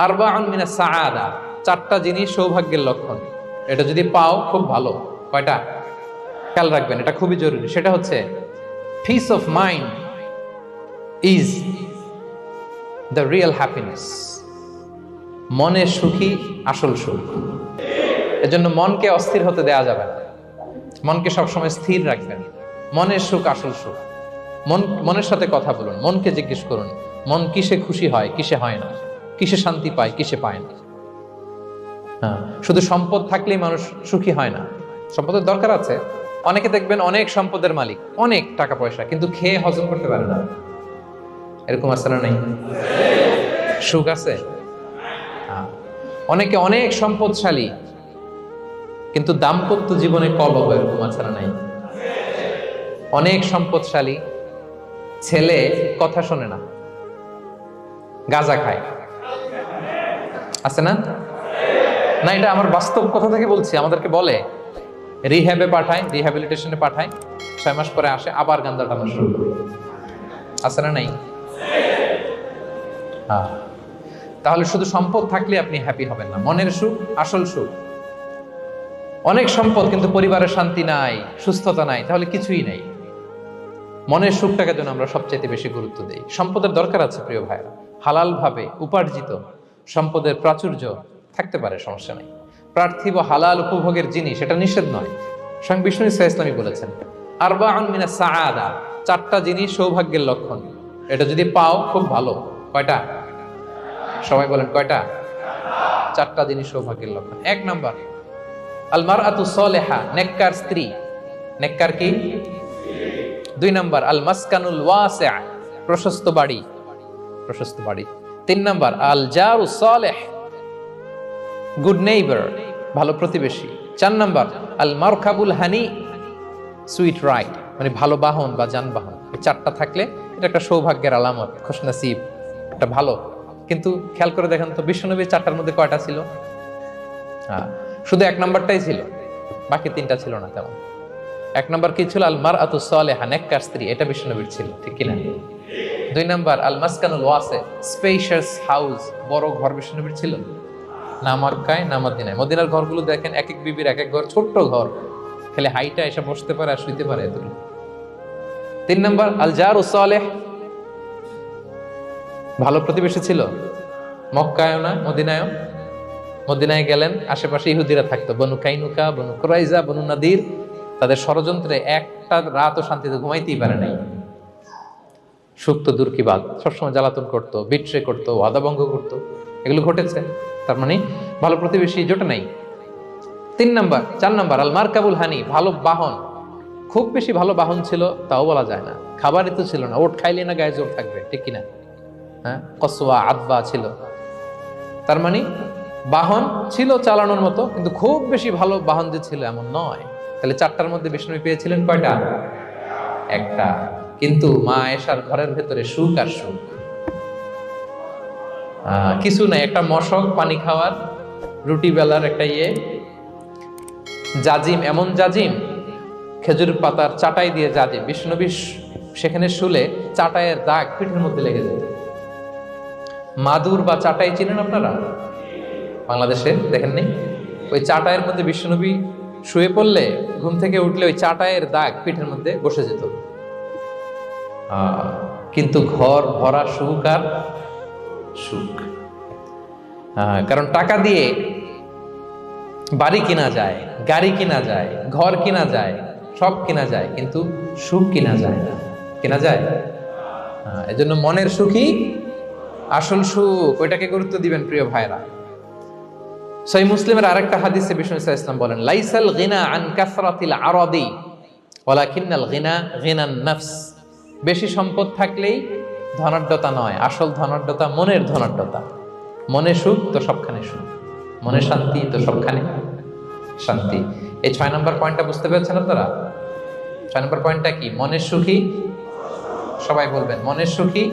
আরবাউন মিনাস সাআদা, চারটা জিনিস সৌভাগ্যের লক্ষণ। এটা যদি পাও খুব ভালো। কয়টা? খেয়াল রাখবেন, এটা খুবই জরুরি। সেটা হচ্ছে piece of mind is the real happiness. মনের সুখী আসল সুখ। এজন্য মনকে অস্থির হতে দেয়া যাবে না, মনকে সবসময় স্থির রাখবেন। মনের সুখ আসল সুখ। মনের সাথে কথা বলুন, মনকে জিজ্ঞেস করুন মন কিসে খুশি হয়, কিসে হয় না, কিসে শান্তি পায়, কিসে পায় না। হ্যাঁ, শুধু সম্পদ থাকলেই মানুষ সুখী হয় না, সম্পদের দরকার আছে। অনেকে দেখবেন অনেক সম্পদের মালিক, অনেক টাকা পয়সা, কিন্তু খেয়ে হজম করতে পারে না। এরকম আছে না? নাই? সুখ আছে? অনেকে অনেক সম্পদশালী, কিন্তু দাম্পত্য জীবনে কলহ, এরকম আছে না? নাই? অনেক সম্পদশালী ছেলে কথা শোনে না, গাঁজা খায়, আছে না? না, এটা আমার বাস্তব কথা থেকে বলছি। আমাদেরকে বলে রিহ্যাবে পাঠায়, রিহ্যাবিলিটেশনে পাঠায়, 6 মাস পরে আসে আবার গাঁজা টানা শুরু করে। আছে না? নাই? হ্যাঁ। তাহলে শুধু সম্পদ থাকলে আপনি হ্যাপি হবেন না। মনের সুখ আসল সুখ। অনেক সম্পদ কিন্তু পরিবারের শান্তি নাই, সুস্থতা নাই, তাহলে কিছুই নাই। মনের সুখটাকে যেন আমরা সবচাইতে বেশি গুরুত্ব দেই। সম্পদের দরকার আছে প্রিয় ভাইরা, হালাল ভাবে উপার্জিত সম্পদের প্রাচুর্য থাকতে পারে, সমস্যা নাই। পার্থিব হালাল উপভোগের জিনিস, এটা নিষেধ নয়। স্বয়ং বিষ্ণু ইসলামই বলেছেন আরবাউন মিনাস সাআদা, চারটা জিনিস সৌভাগ্যের লক্ষণ। এটা যদি পাও খুব ভালো। কয়টা? সবাই বলেন কয়টা? চারটা জিনিস সৌভাগ্যের লক্ষণ। 1 নাম্বার আল মারআতু সালেহা, নেককার স্ত্রী। নেককার কি? 2 নাম্বার আল মাসকানুল ওয়াসিআ, প্রশস্ত বাড়ি, প্রশস্ত বাড়ি। 3 নাম্বার আল জারু সালেহ, গুড নেইবার, ভালো প্রতিবেশী। 4 নাম্বার আল মারকাবুল হানি, সুইট রাইড, মানে ভালো বাহন বা যানবাহন। এই চারটা থাকলে এটা একটা সৌভাগ্যের আলামত, খুশনসিব, এটা ভালো। কিন্তু খেয়াল করে দেখেন তো বিশ্বনবীর চারটার মধ্যে কয়টা ছিল? শুধু 1 নাম্বারটাই ছিল, বাকি 3টা ছিল না তেমন। 1 নাম্বার কি ছিল? আল মারআতু সালেহা, নেককার স্ত্রী, এটা বিশ্বনবীর ছিল, ঠিক কিনা? 2 নাম্বার আল মাসকানুল ওয়াসি, স্পেশিয়াস হাউস, বড় ঘর, বিশ্বনবীর ছিল না মক্কায় না মদিনায়। মদিনার ঘরগুলো দেখেন এক এক বিবির এক এক ঘর, ছোট্ট ঘর, খেলে হাইটা এসে বসতে পারে আর শুইতে পারে এতটুকু। 3 নাম্বার আল জারু সালেহ, ভালো প্রতিবেশী ছিল। মক্কায়ও না মদিনায়ও। মদিনায় গেলেন, আশেপাশে ইহুদিরা থাকতো, বনু কাইনুকা, বনু কুরাইজা, বনু নাদির। তাদের ষড়যন্ত্রে একটা রাতও শান্তিতে ঘুমাইতেই পারে নাই। সুখ তো দূর কি বাদ, সবসময় জ্বালাতন করতো, বিট্রে করতো, ওয়াদাভঙ্গ করতো, এগুলো ঘটেছে। তার মানে ভালো প্রতিবেশী জোটে নাই। 4 নাম্বার আল মারকাবুল হানি, ভালো বাহন। খুব বেশি ভালো বাহন ছিল তাও বলা যায় না, খাবারই তো ছিল না, ওট খাইলে না গায়ে জোর থাকবে, ঠিক কিনা? হ্যাঁ, কসওয়া আদবা ছিল। তার মানে বাহন ছিল চালানোর মতো, কিন্তু খুব বেশি ভালো বাহন যে ছিল এমন নয়। তাহলে 4টার মধ্যে বিষ্ণু পেয়েছিলেন কয়টা? 1টা। কিন্তু মা আয়েশার ঘরের ভেতরে সুখ আর সুখ, কিছু নাই। একটা মশক, পানি খাওয়ার, রুটি বেলার একটা জাজিম, এমন জাজিম, খেজুর পাতার চাটাই দিয়ে জাজিম। বিষ্ণুনবী সেখানে শুলে চাটাইয়ের দাগ পিঠের মধ্যে লেগে যেত। মাদুর বা চাটাই চিনেন আপনারা? বাংলাদেশে দেখেন নেই? ওই চাটাইয়ের মধ্যে বিশ্বনবী শুয়ে পড়লে, ঘুম থেকে উঠলে ওই চাটাইয়ের দাগ পিঠের মধ্যে বসে যেত। কিন্তু ঘর ভরা সুখ আর সুখ। কারণ টাকা দিয়ে বাড়ি কিনা যায়, গাড়ি কিনা যায়, ঘর কিনা যায়, সব কিনা যায়, কিন্তু সুখ কিনা যায় না। কিনা যায়? এজন্য মনের সুখই আসল সুখ, ওইটাকে গুরুত্ব দিবেন প্রিয় ভাইরা। সহিহ মুসলিমের আরেকটা হাদিসে বিষ্ণু ইসলাম বলেন লাইসাল গিনা আন কাসরাতিল আরাদি ওয়ালাকিন্নাল গিনা গিনান নফস। বেশি সম্পদ থাকলেই ধনাঢ্যতা নয়, আসল ধনাঢ্যতা মনের ধনাঢ্যতা। মনে সুখ তো সবখানে সুখ, মনে শান্তি তো সবখানে শান্তি। এই 6 নম্বর পয়েন্টটা বুঝতে পেরেছেন আপনারা? 6 নম্বর পয়েন্টটা কি? মনের সুখী, সবাই বলবেন মনের সুখী